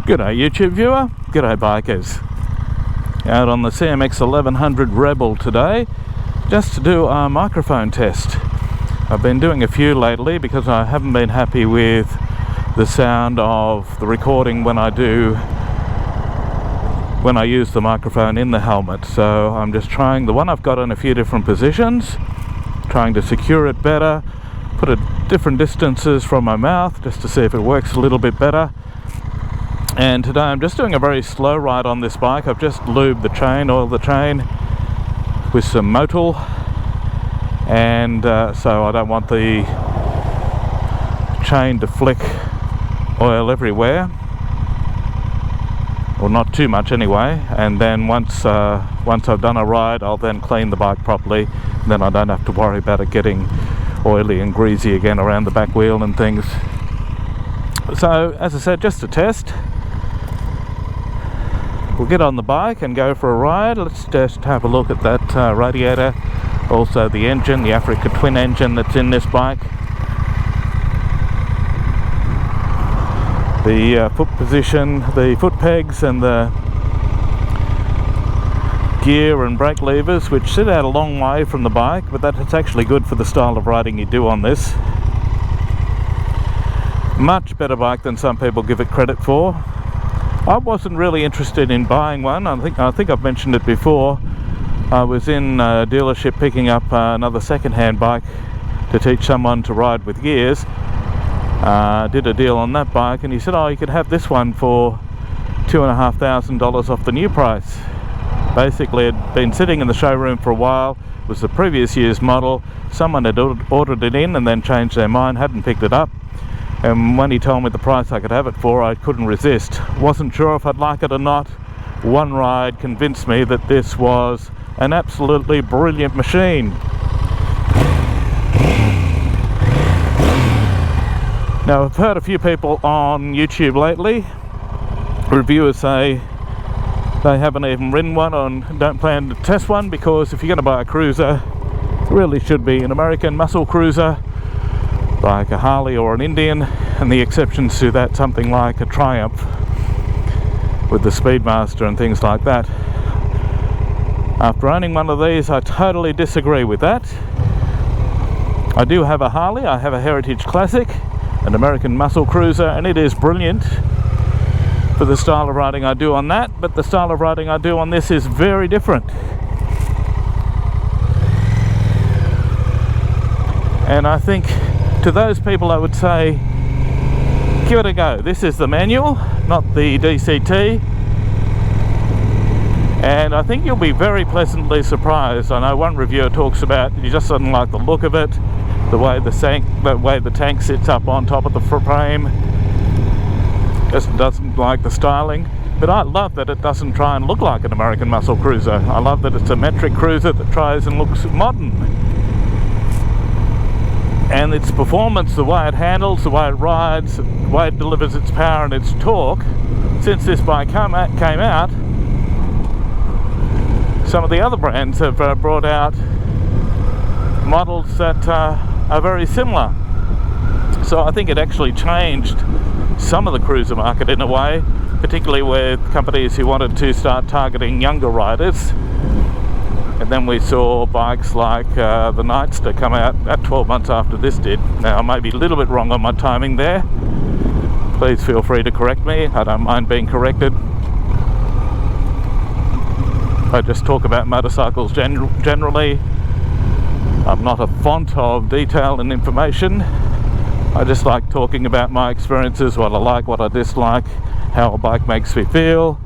G'day YouTube viewer, g'day bikers. Out on the CMX 1100 Rebel today, just to do a microphone test. I've been doing a few lately because I haven't been happy with the sound of the recording when I use the microphone in the helmet. So I'm just trying the one I've got in a few different positions, trying to secure it better, put it different distances from my mouth just to see if it works a little bit better. And today I'm just doing a very slow ride on this bike. I've just lubed the chain, oiled the chain with some Motul, and so I don't want the chain to flick oil everywhere, or not too much anyway. And then once I've done a ride, I'll then clean the bike properly, and then I don't have to worry about it getting oily and greasy again around the back wheel and things. So as I said, just a test. We'll get on the bike and go for a ride. Let's just have a look at that radiator, also the engine, the Africa Twin engine that's in this bike. The foot position, the foot pegs and the gear and brake levers, which sit out a long way from the bike, but that's actually good for the style of riding you do on this. Much better bike than some people give it credit for. I wasn't really interested in buying one. I think I've mentioned it before. I was in a dealership picking up another second-hand bike to teach someone to ride with gears. Did a deal on that bike, and he said, "Oh, you could have this one for $2,500 off the new price." Basically, it had been sitting in the showroom for a while. It was the previous year's model. Someone had ordered it in and then changed their mind, hadn't picked it up. And when he told me the price I could have it for, I couldn't resist. Wasn't sure if I'd like it or not. One ride convinced me that this was an absolutely brilliant machine. Now, I've heard a few people on YouTube lately, reviewers say they haven't even ridden one and don't plan to test one, because if you're going to buy a cruiser, it really should be an American muscle cruiser like a Harley or an Indian, and the exceptions to that, something like a Triumph with the Speedmaster and things like that. After owning one of these, I totally disagree with that. I do have a Harley. I have a Heritage Classic, an American muscle cruiser, and it is brilliant for the style of riding I do on that, but the style of riding I do on this is very different. And I think to those people I would say, give it a go. This is the manual, not the DCT, and I think you'll be very pleasantly surprised. I know one reviewer talks about he just doesn't like the look of it, the way the tank sits up on top of the frame, just doesn't like the styling. But I love that it doesn't try and look like an American muscle cruiser. I love that it's a metric cruiser that tries and looks modern. And its performance, the way it handles, the way it rides, the way it delivers its power and its torque, since this bike came out, some of the other brands have brought out models that are very similar. So I think it actually changed some of the cruiser market in a way, particularly with companies who wanted to start targeting younger riders. And then we saw bikes like the Nightster come out at 12 months after this did. Now, I may be a little bit wrong on my timing there. Please feel free to correct me. I don't mind being corrected. I just talk about motorcycles generally. I'm not a font of detail and information. I just like talking about my experiences, what I like, what I dislike, how a bike makes me feel.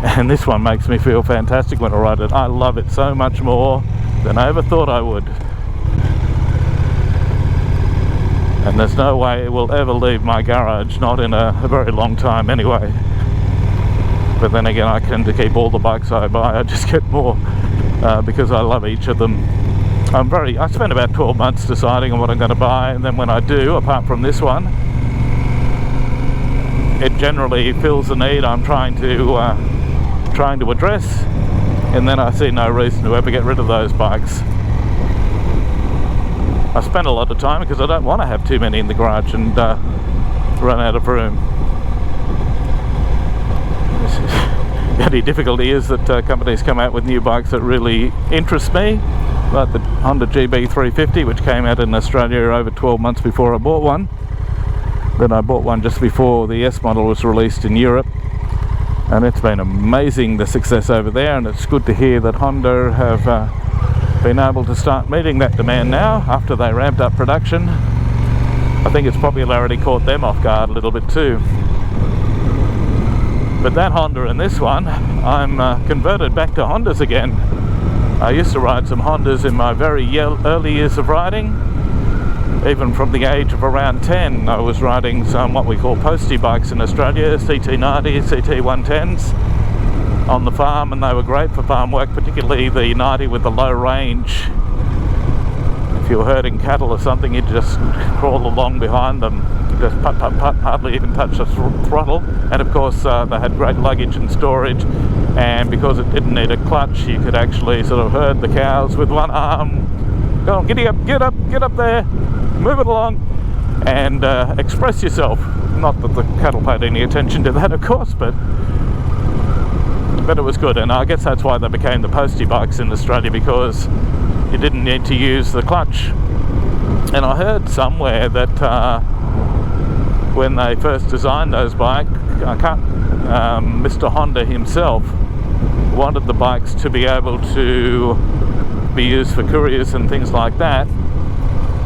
And this one makes me feel fantastic when I ride it. I love it so much more than I ever thought I would. And there's no way it will ever leave my garage, not in a very long time anyway. But then again, I tend to keep all the bikes I buy. I just get more because I love each of them. I spent about 12 months deciding on what I'm going to buy, and then when I do, apart from this one, it generally fills the need I'm trying to address, and then I see no reason to ever get rid of those bikes. I spend a lot of time because I don't want to have too many in the garage and run out of room. The only difficulty is that companies come out with new bikes that really interest me, like the Honda GB350, which came out in Australia over 12 months before I bought one. Then I bought one just before the S model was released in Europe, and it's been amazing, the success over there, and it's good to hear that Honda have been able to start meeting that demand now after they ramped up production. I think its popularity caught them off guard a little bit too. But that Honda and this one, I'm converted back to Hondas again. I used to ride some Hondas in my very early years of riding. Even from the age of around 10, I was riding some what we call postie bikes in Australia, CT90, CT110s on the farm, and they were great for farm work, particularly the 90 with the low range. If you were herding cattle or something, you'd just crawl along behind them, just putt, hardly even touch the throttle. And of course they had great luggage and storage, and because it didn't need a clutch, you could actually sort of herd the cows with one arm. Go on, giddy up, get up there, move it along, and express yourself. Not that the cattle paid any attention to that, of course, but it was good. And I guess that's why they became the postie bikes in Australia, because you didn't need to use the clutch. And I heard somewhere that when they first designed those bikes, Mr. Honda himself wanted the bikes to be able to be used for couriers and things like that,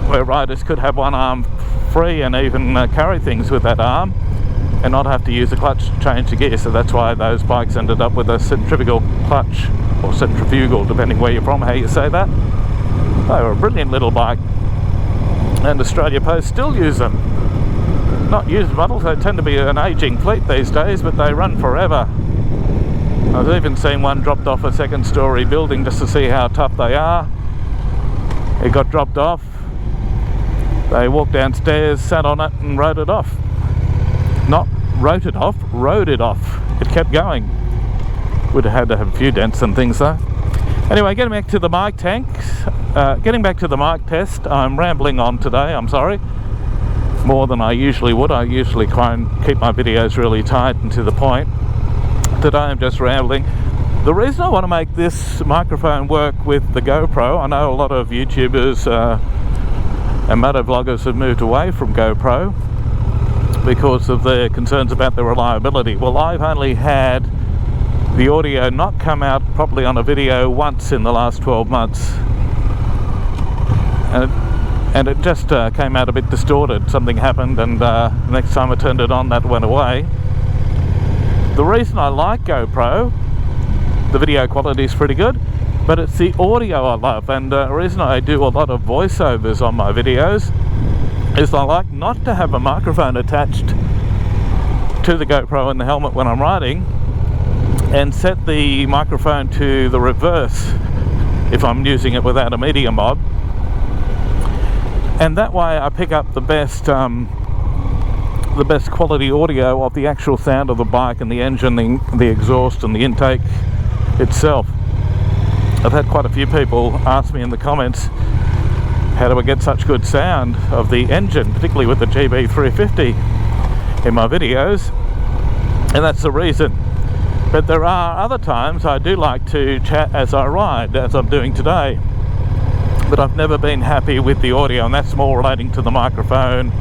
where riders could have one arm free and even carry things with that arm and not have to use a clutch to change the gear. So that's why those bikes ended up with a centrifugal clutch, or centrifugal, depending where you're from, how you say that. They were a brilliant little bike, and Australia Post still use them. Not used models, they tend to be an aging fleet these days, but they run forever. I've even seen one dropped off a second-story building just to see how tough they are. It got dropped off. They walked downstairs, sat on it and rode it off. Not wrote it off, rode it off. It kept going. Would have had to have a few dents and things though. Anyway, getting back to the mic tanks. Getting back to the mic test. I'm rambling on today, I'm sorry. More than I usually would. I usually try and keep my videos really tight and to the point. Today I'm just rambling. The reason I want to make this microphone work with the GoPro, I know a lot of YouTubers and motovloggers have moved away from GoPro because of their concerns about the reliability. Well, I've only had the audio not come out properly on a video once in the last 12 months. And it just came out a bit distorted. Something happened, and the next time I turned it on, that went away. The reason I like GoPro, the video quality is pretty good, but it's the audio I love. And the reason I do a lot of voiceovers on my videos is I like not to have a microphone attached to the GoPro in the helmet when I'm riding, and set the microphone to the reverse if I'm using it without a media mod. And that way I pick up the best quality audio of the actual sound of the bike and the engine, the exhaust and the intake itself. I've had quite a few people ask me in the comments, how do I get such good sound of the engine, particularly with the GB350 in my videos? And that's the reason. But there are other times I do like to chat as I ride, as I'm doing today. But I've never been happy with the audio, and that's more relating to the microphone,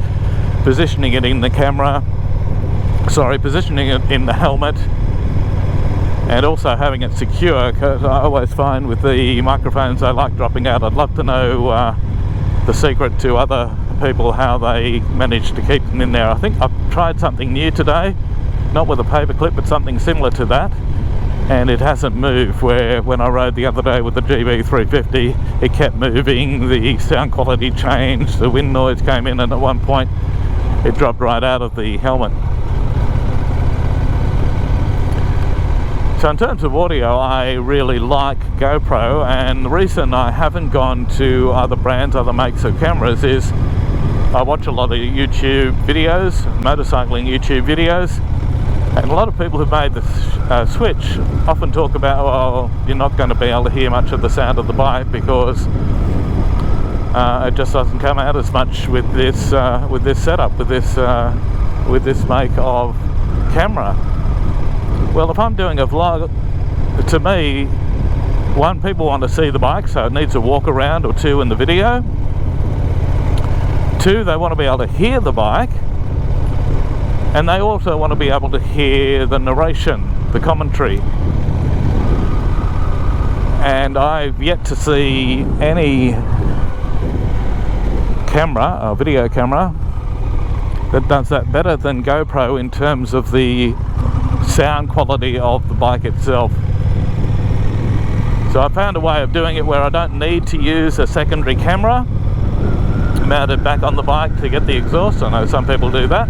positioning it in the camera, positioning it in the helmet, and also having it secure, because I always find with the microphones they like dropping out. I'd love to know the secret to other people, how they manage to keep them in there. I think I've tried something new today, not with a paperclip, but something similar to that, and it hasn't moved. Where when I rode the other day with the GB350, it kept moving, the sound quality changed, the wind noise came in, and at one point it dropped right out of the helmet. So in terms of audio, I really like GoPro, and the reason I haven't gone to other brands, other makes of cameras, is I watch a lot of YouTube videos, motorcycling YouTube videos, and a lot of people who've made the switch often talk about, well, you're not going to be able to hear much of the sound of the bike because It just doesn't come out as much with this setup, with this make of camera. Well, if I'm doing a vlog, to me, one, people want to see the bike, so it needs a walk around or two in the video. Two, they want to be able to hear the bike, and they also want to be able to hear the narration, the commentary. And I've yet to see any camera, or video camera, that does that better than GoPro in terms of the sound quality of the bike itself. So I found a way of doing it where I don't need to use a secondary camera mounted back on the bike to get the exhaust. I know some people do that,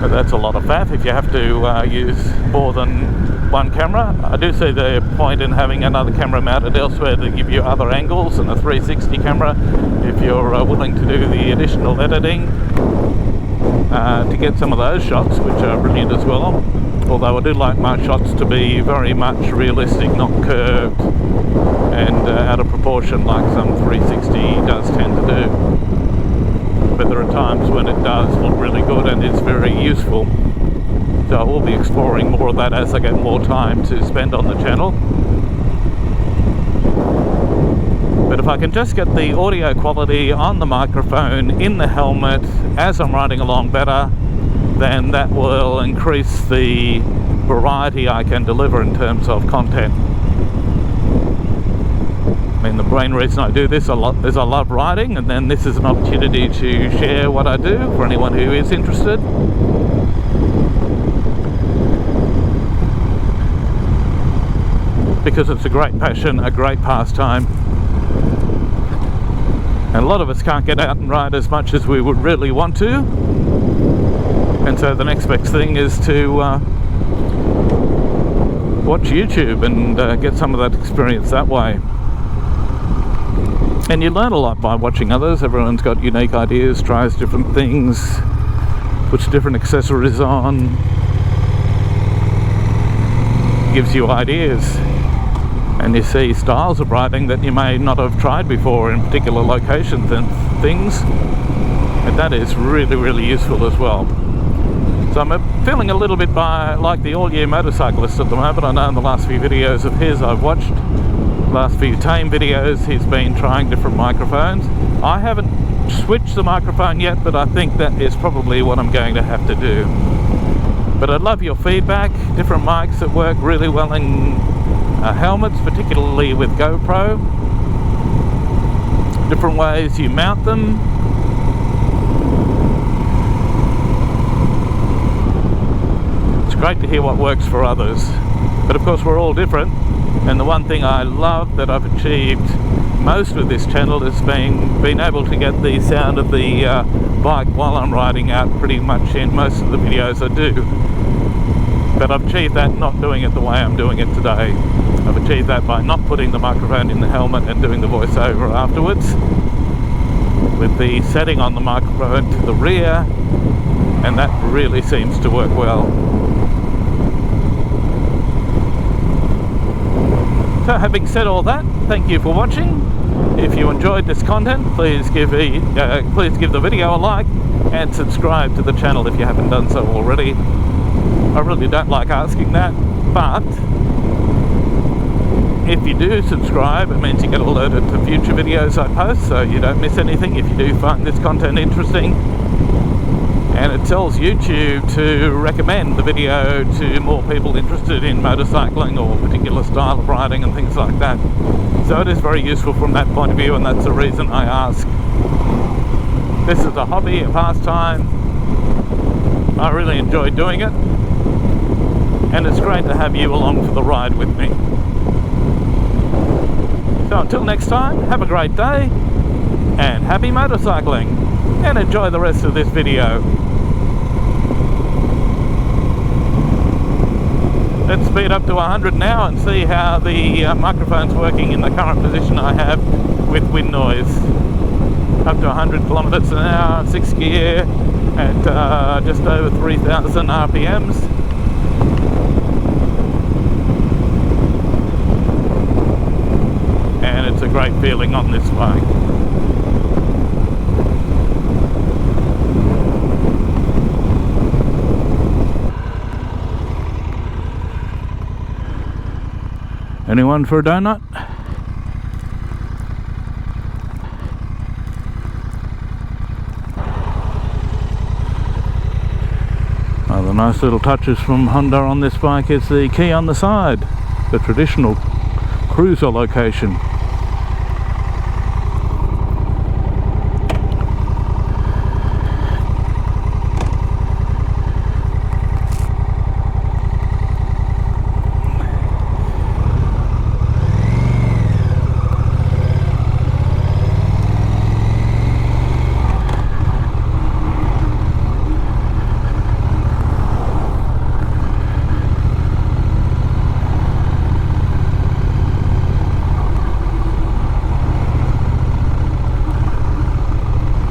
but that's a lot of faff if you have to use more than one camera. I do see the point in having another camera mounted elsewhere to give you other angles, and a 360 camera if you're willing to do the additional editing to get some of those shots, which are brilliant as well. Although I do like my shots to be very much realistic, not curved and out of proportion like some 360 does tend to do. But there are times when it does look really good and is very useful. So I will be exploring more of that as I get more time to spend on the channel. But if I can just get the audio quality on the microphone in the helmet as I'm riding along better, then that will increase the variety I can deliver in terms of content. I mean, the main reason I do this a lot is I love riding, and then this is an opportunity to share what I do for anyone who is interested. Because it's a great passion, a great pastime. And a lot of us can't get out and ride as much as we would really want to. And so the next best thing is to watch YouTube and get some of that experience that way. And you learn a lot by watching others. Everyone's got unique ideas, tries different things, puts different accessories on, gives you ideas. And you see styles of riding that you may not have tried before in particular locations and things. And that is really, really useful as well. So I'm feeling a little bit like the all-year motorcyclist at the moment. I know in the last few videos of his I've watched, last few tame videos, he's been trying different microphones. I haven't switched the microphone yet, but I think that is probably what I'm going to have to do. But I'd love your feedback. Different mics that work really well in helmets, particularly with GoPro. Different ways you mount them. It's great to hear what works for others. But of course we're all different. And the one thing I love that I've achieved most with this channel is being able to get the sound of the bike while I'm riding out pretty much in most of the videos I do. But I've achieved that not doing it the way I'm doing it today. I've achieved that by not putting the microphone in the helmet and doing the voiceover afterwards, with the setting on the microphone to the rear, and that really seems to work well. So having said all that, thank you for watching. If you enjoyed this content, please give the video a like and subscribe to the channel if you haven't done so already. I really don't like asking that, but if you do subscribe, it means you get alerted to future videos I post, so you don't miss anything if you do find this content interesting. And it tells YouTube to recommend the video to more people interested in motorcycling or a particular style of riding and things like that. So it is very useful from that point of view, and that's the reason I ask. This is a hobby, a pastime. I really enjoy doing it, and it's great to have you along for the ride with me. So until next time, have a great day and happy motorcycling, and enjoy the rest of this video. Let's speed up to 100 now and see how the microphone's working in the current position I have with wind noise. Up to 100 kilometers an hour, 6 gear at just over 3,000 RPMs. And it's a great feeling on this bike. Anyone for a donut? The nice little touches from Honda on this bike is the key on the side, the traditional cruiser location.